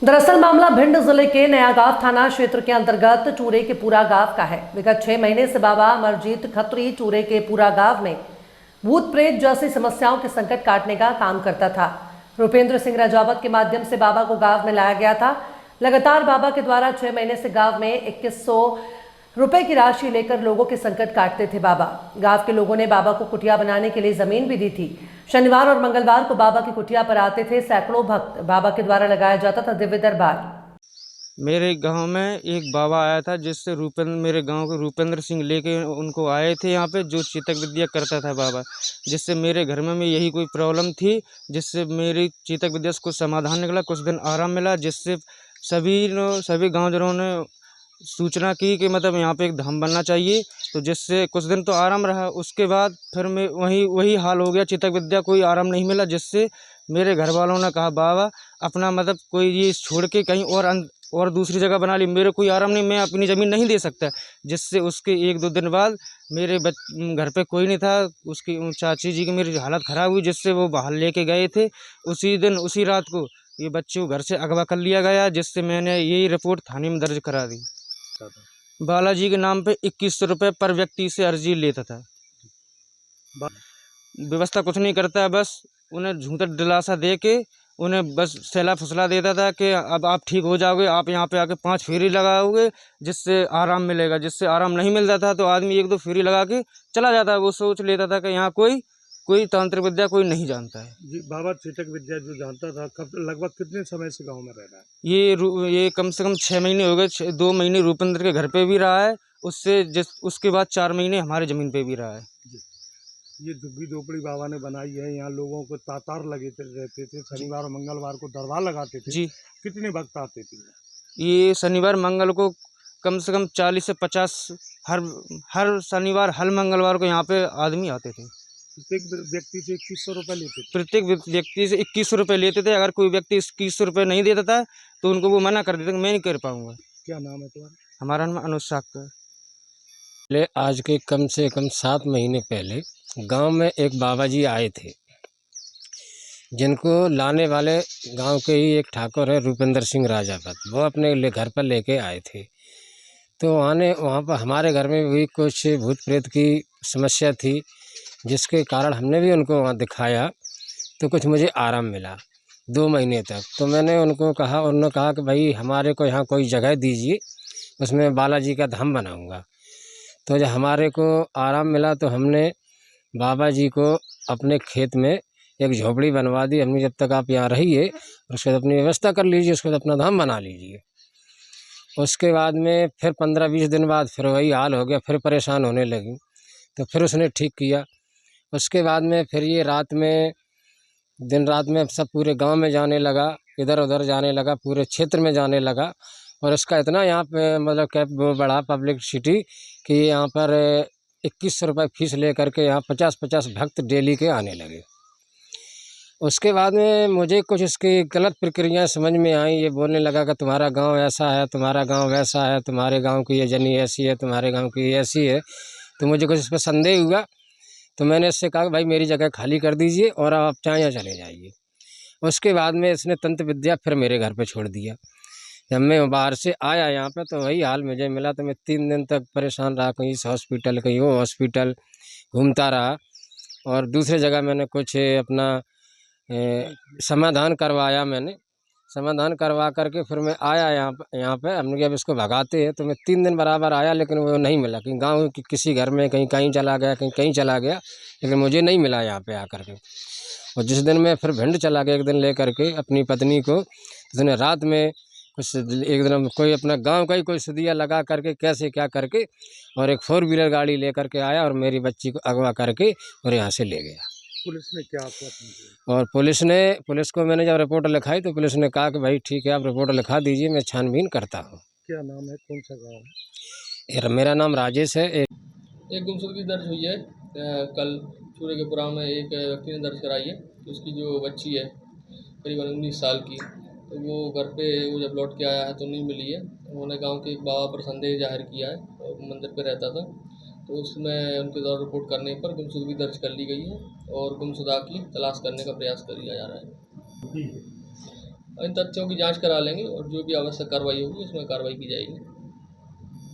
दरअसल मामला भिंड जिले के नयागांव थाना क्षेत्र के अंतर्गत चूरे के पूरा गांव का है। विगत 6 महीने से बाबा अमरजीत खत्री चूरे के पूरा गांव में भूत प्रेत जैसी समस्याओं के संकट काटने का काम करता था। रुपेंद्र सिंह राजावत के माध्यम से बाबा को गांव में लाया गया था। लगातार बाबा के द्वारा 6 महीने से गांव में 2100 रुपए की राशि लेकर लोगों के संकट काटते थे बाबा। गांव के लोगों ने बाबा को कुटिया बनाने के लिए जमीन भी दी थी। शनिवार और मंगलवार को बाबा की कुटिया पर आते थे सैकड़ों भक्त। बाबा के द्वारा लगाया जाता था दिव्य दरबार। मेरे गांव में एक बाबा आया था जिससे मेरे गांव के रुपेंद्र सिंह लेके उनको आए थे यहाँ पे, जो चेतक विद्या करता था बाबा, जिससे मेरे घर में यही कोई प्रॉब्लम थी, जिससे मेरी चेतक विद्या को समाधान निकला। कुछ दिन आराम मिला, जिससे सभी गाँवजनों ने सूचना की कि मतलब यहाँ पे एक धाम बनना चाहिए, तो जिससे कुछ दिन तो आराम रहा। उसके बाद फिर मैं वही हाल हो गया, चेतक विद्या कोई आराम नहीं मिला, जिससे मेरे घर वालों ने कहा बाबा अपना मतलब कोई ये छोड़ के कहीं और दूसरी जगह बना ली, मेरे कोई आराम नहीं, मैं अपनी ज़मीन नहीं दे सकता। जिससे उसके 1-2 दिन बाद मेरे घर पे कोई नहीं था, उसकी चाची जी की मेरी हालत ख़राब हुई, जिससे वो बाहर लेके गए थे। उसी दिन उसी रात को ये बच्चे को घर से अगवा कर लिया गया, जिससे मैंने यही रिपोर्ट थाने में दर्ज करा दी। बालाजी के नाम पे 2100 रुपये पर व्यक्ति से अर्जी लेता था। व्यवस्था कुछ नहीं करता, बस उन्हें झूठा दिलासा दे के उन्हें बस सहला फुसला देता था कि अब आप ठीक हो जाओगे, आप यहाँ पे आके 5 फेरी लगाओगे जिससे आराम मिलेगा। जिससे आराम नहीं मिलता था तो आदमी 1-2 फेरी लगा के चला जाता है। वो सोच लेता था कि यहाँ कोई तांत्रिक विद्या कोई नहीं जानता है। जी, बाबा चेतक विद्या जो जानता था, कब लगभग कितने समय से गांव में रह रहा है? ये कम से कम 6 महीने हो गए। 2 महीने रुपेंद्र के घर पे भी रहा है, उसके बाद 4 महीने हमारे ज़मीन पे भी रहा है। ये झुग्गी झोपड़ी बाबा ने बनाई है, यहाँ लोगों को तातार लगे रहते थे, शनिवार और मंगलवार को दरबार लगाते थे। जी, कितने भक्त आते थे? ये शनिवार मंगल को कम से कम 40 से 50 हर शनिवार हर मंगलवार को यहाँ पे आदमी आते थे। प्रत्येक व्यक्ति से 2100 रुपये लेते थे। प्रत्येक व्यक्ति से 2100 रुपये लेते थे। अगर कोई व्यक्ति 2100 रुपये नहीं देता था तो उनको वो मना कर देते, मैं नहीं कर पाऊँगा। क्या नाम है तुम्हारा? हमारा नाम अनुज साक्कर। पहले आज के कम से कम 7 महीने पहले गांव में एक बाबा जी आए थे, जिनको लाने वाले गांव के ही एक ठाकुर है रुपेंद्र सिंह राजावत, वो अपने घर पर लेके आए थे। तो वहाँ पर हमारे घर में भी कुछ भूत प्रेत की समस्या थी, जिसके कारण हमने भी उनको वहाँ दिखाया तो कुछ मुझे आराम मिला 2 महीने तक। तो मैंने उनको कहा, उन्होंने कहा कि भाई हमारे को यहाँ कोई जगह दीजिए, उसमें बालाजी का धाम बनाऊँगा। तो जब हमारे को आराम मिला तो हमने बाबा जी को अपने खेत में एक झोपड़ी बनवा दी। हमने जब तक आप यहाँ रहिए, उसके बाद अपनी व्यवस्था कर लीजिए, उसके बाद अपना धाम बना लीजिए। उसके बाद में फिर 15-20 दिन बाद फिर वही हाल हो गया, फिर परेशान होने लगी। तो फिर उसने ठीक किया। उसके बाद में फिर ये दिन रात में सब पूरे गांव में जाने लगा, इधर उधर जाने लगा, पूरे क्षेत्र में जाने लगा। और इसका इतना यहाँ पे मतलब क्या वो बढ़ा पब्लिसिटी कि यहाँ पर 2100 रुपये फीस ले करके यहाँ 50-50 भक्त डेली के आने लगे। उसके बाद में मुझे कुछ इसकी गलत प्रक्रियाएं समझ में आई। ये बोलने लगा कि तुम्हारा गांव ऐसा है, तुम्हारा गांव वैसा है, तुम्हारे गांव की ये जनी ऐसी है, तुम्हारे गांव की ये ऐसी है। तो मुझे कुछ इस पर संदेह हुआ। तो मैंने इससे कहा कि भाई मेरी जगह खाली कर दीजिए और आप चाहे यहाँ चले जाइए। उसके बाद में इसने तंत्र विद्या फिर मेरे घर पे छोड़ दिया। जब मैं बाहर से आया यहाँ पे तो वही हाल मुझे मिला। तो मैं 3 दिन तक परेशान रहा, कहीं इस हॉस्पिटल कहीं वो हॉस्पिटल घूमता रहा। और दूसरे जगह मैंने कुछ अपना समाधान करवाया। मैंने समाधान करवा करके फिर मैं आया यहाँ पे हमने कहा अब इसको भगाते हैं। तो मैं 3 दिन बराबर आया, लेकिन वो नहीं मिला। कहीं गाँव की किसी घर में कहीं चला गया, कहीं चला गया, लेकिन मुझे नहीं मिला यहाँ पे आकर के। और जिस दिन मैं फिर भिंड चला गया एक दिन ले करके अपनी पत्नी को, उसने रात में कुछ एक दिन कोई अपना गांव का ही कोई सुदिया लगा करके कैसे क्या करके और एक 4 व्हीलर गाड़ी ले करके आया और मेरी बच्ची को अगवा करके और यहाँ से ले गया। पुलिस ने क्या आश्वासन दिया? और पुलिस को मैंने जब रिपोर्ट लिखाई तो पुलिस ने कहा कि भाई ठीक है, आप रिपोर्ट लिखा दीजिए, मैं छानबीन करता हूँ। क्या नाम है, कौन सा गाँव है? मेरा नाम राजेश है। एक गुमशुदगी दर्ज हुई है कल चूरे के पुराव में एक व्यक्ति ने दर्ज कराई है। तो उसकी जो बच्ची है करीबन 19 साल की, तो वो घर पे वो जब लौट के आया है तो नहीं मिली है। उन्होंने गांव के एक बाबा पर संदेह जाहिर किया है और मंदिर पे रहता था, तो उसमें उनके द्वारा रिपोर्ट करने पर गुमशुदगी दर्ज कर ली गई है और गुमशुदा की तलाश करने का प्रयास किया जा रहा है। इन तथ्यों की जांच करा लेंगे और जो भी आवश्यक कार्रवाई होगी उसमें कार्रवाई की जाएगी।